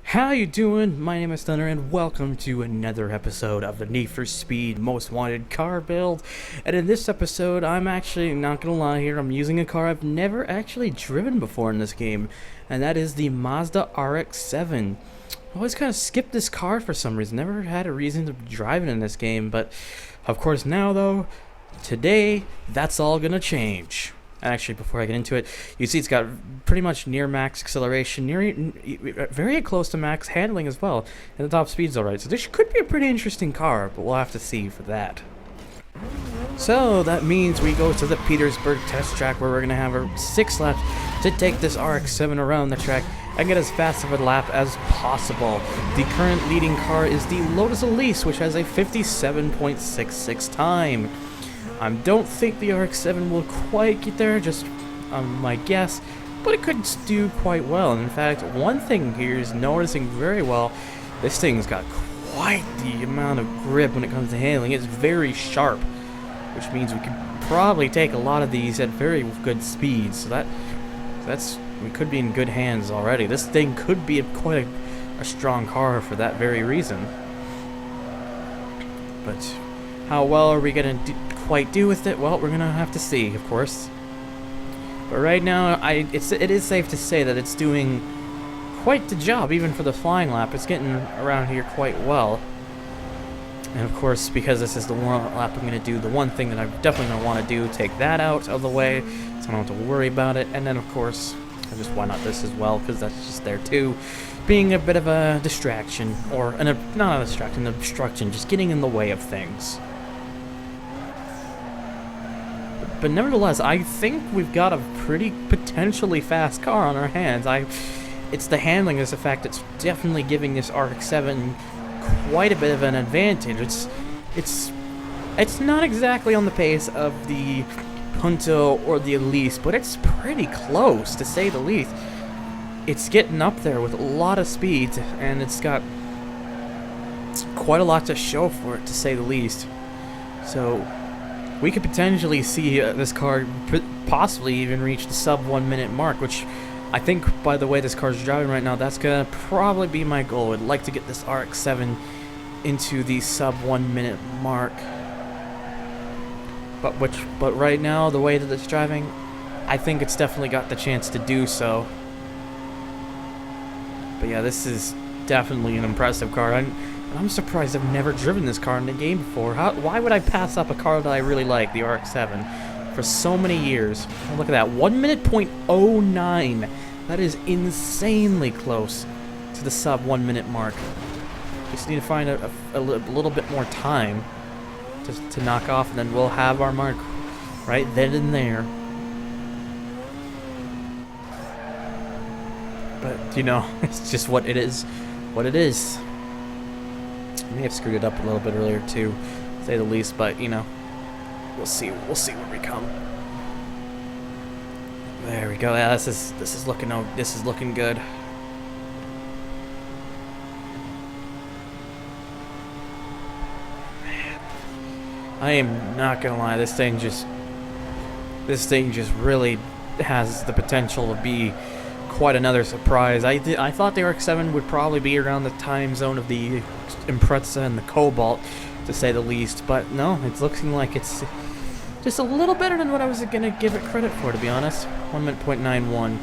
How you doing? My name is Thunder and welcome to another episode of the Need for Speed Most Wanted car build. And in this episode, I'm actually not gonna lie here, I'm using a car I've never actually driven before in this game, and that is the Mazda RX-7. I always kind of skipped this car for some reason, never had a reason to drive it in this game, but of course now though, today, that's all gonna change. Actually, before I get into it, you see it's got pretty much near max acceleration, very close to max handling as well, and the top speed's alright. So this could be a pretty interesting car, but we'll have to see for that. So that means we go to the Petersburg test track where we're going to have our 6 laps to take this RX-7 around the track and get as fast of a lap as possible. The current leading car is the Lotus Elise, which has a 57.66 time. I don't think the RX-7 will quite get there, just my guess, but it could do quite well. And in fact, one thing here is noticing very well, this thing's got quite the amount of grip when it comes to handling. It's very sharp, which means we could probably take a lot of these at very good speeds. So we could be in good hands already. This thing could be quite a strong car for that very reason. But how well are we going to quite do with it? Well, we're gonna have to see, of course. But right now, it is safe to say that it's doing quite the job, even for the flying lap. It's getting around here quite well. And of course, because this is the warm-up lap, I'm gonna do the one thing that I'm definitely gonna want to do: take that out of the way, so I don't have to worry about it. And then, of course, why not this as well? Because that's just there too, being a bit of a distraction, or not a distraction, an obstruction, just getting in the way of things. But nevertheless, I think we've got a pretty potentially fast car on our hands. It's the handling is the fact that's definitely giving this RX-7 quite a bit of an advantage. It's not exactly on the pace of the Punto or the Elise, but it's pretty close, to say the least. It's getting up there with a lot of speed, and it's got quite a lot to show for it, to say the least. So we could potentially see this car possibly even reach the sub 1 minute mark, which I think, by the way this car's driving right now, that's gonna probably be my goal. I'd like to get this RX-7 into the sub 1 minute mark. But right now, the way that it's driving, I think it's definitely got the chance to do so. But yeah, this is definitely an impressive car. I'm surprised I've never driven this car in the game before. Why would I pass up a car that I really like, the RX-7, for so many years? Oh, look at that, 1 minute .09. That is insanely close to the sub 1 minute mark. Just need to find a little bit more time to knock off, and then we'll have our mark right then and there. But, you know, it's just what it is. What it is. I may have screwed it up a little bit earlier too, to say the least, but you know, we'll see where we come. There we go. Yeah, this is looking good. Man, I am not gonna lie, this thing just really has the potential to be quite another surprise. I thought the RX-7 would probably be around the time zone of the Impreza and the Cobalt, to say the least, but no, it's looking like it's just a little better than what I was gonna give it credit for, to be honest. 1 minute .91.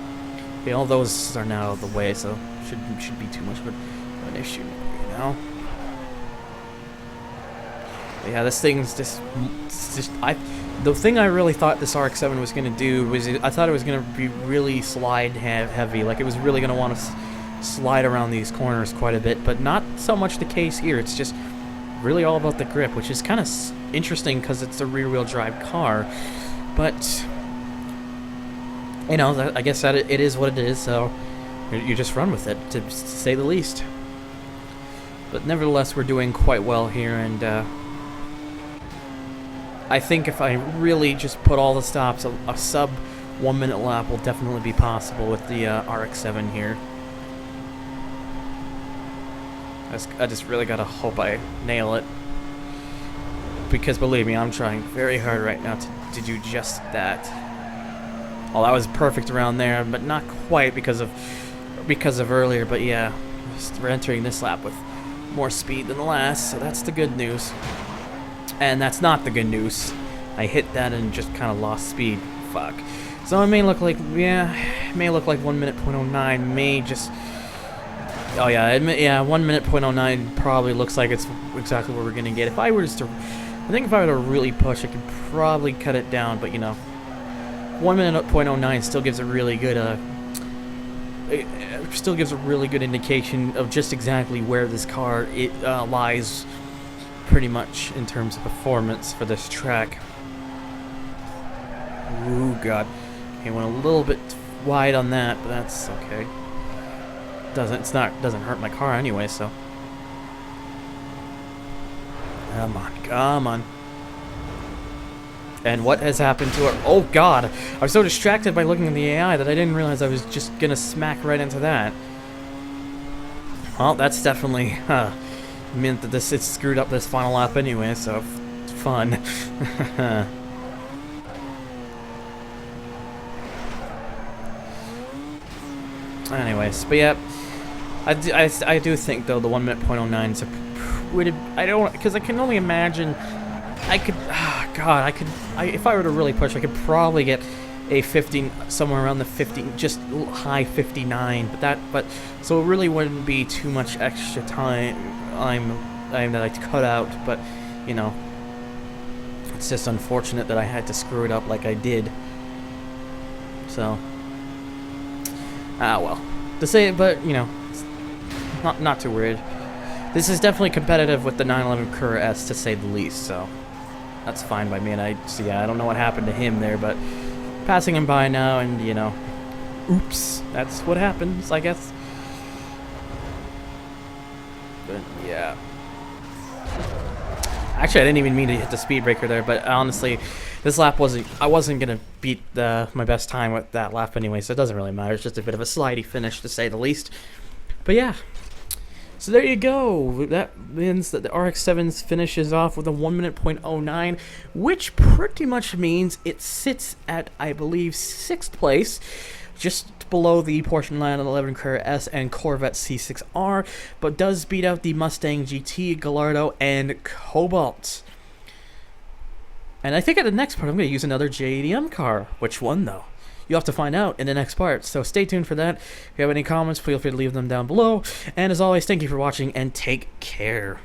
Okay, all those are now out of the way, so should be too much of an issue, you know. But yeah, this thing's the thing I really thought this RX-7 was going to do was, I thought it was going to be really slide heavy, like it was really going to want to slide around these corners quite a bit, but not so much the case here. It's just really all about the grip, which is kind of interesting because it's a rear-wheel drive car. But, you know, I guess that it is what it is, so you just run with it, to say the least. But nevertheless, we're doing quite well here, and I think if I really just put all the stops, a sub 1 minute lap will definitely be possible with the RX-7 here. I just really gotta hope I nail it, because believe me, I'm trying very hard right now to do just that. Well, that was perfect around there, but not quite because of earlier. But yeah, we're entering this lap with more speed than the last, so that's the good news. And that's not the good news. I hit that and just kind of lost speed. Fuck. So it may look like, yeah, it may look like 1 minute .09 may just... Oh yeah, 1 minute .09 probably looks like it's exactly what we're gonna get. If I were to... I think if I were to really push, I could probably cut it down, but you know... 1 minute .09 still gives a really good, it still gives a really good indication of just exactly where this car lies pretty much in terms of performance for this track. Ooh, God. Okay, went a little bit wide on that, but that's okay. Doesn't hurt my car anyway, so. Come on. And what has happened to her? Oh, God. I was so distracted by looking at the AI that I didn't realize I was just gonna smack right into that. Well, that's definitely meant that it screwed up this final lap anyway, so fun. Anyways, but yeah, I do think though the 1 minute .09 is because I can only imagine if I were to really push, I could probably get a 15 somewhere around the 50, just high 59, but so it really wouldn't be too much extra time that I cut out, but you know, it's just unfortunate that I had to screw it up like I did. So well, to say it, but you know, it's not too weird. This is definitely competitive with the 911 Cura S, to say the least, so that's fine by me. And I don't know what happened to him there, but passing him by now, and you know, oops, that's what happens, I guess. But yeah, actually, I didn't even mean to hit the speed breaker there, but honestly, this lap I wasn't gonna beat my best time with that lap anyway, so it doesn't really matter. It's just a bit of a slidey finish, to say the least. But yeah, so there you go. That means that the RX-7 finishes off with a 1 minute .09, which pretty much means it sits at, I believe, 6th place, just below the Porsche 911 Carrera S and Corvette C6R, but does beat out the Mustang GT, Gallardo, and Cobalt. And I think at the next part I'm going to use another JDM car. Which one, though? You'll have to find out in the next part, so stay tuned for that. If you have any comments, feel free to leave them down below. And as always, thank you for watching, and take care.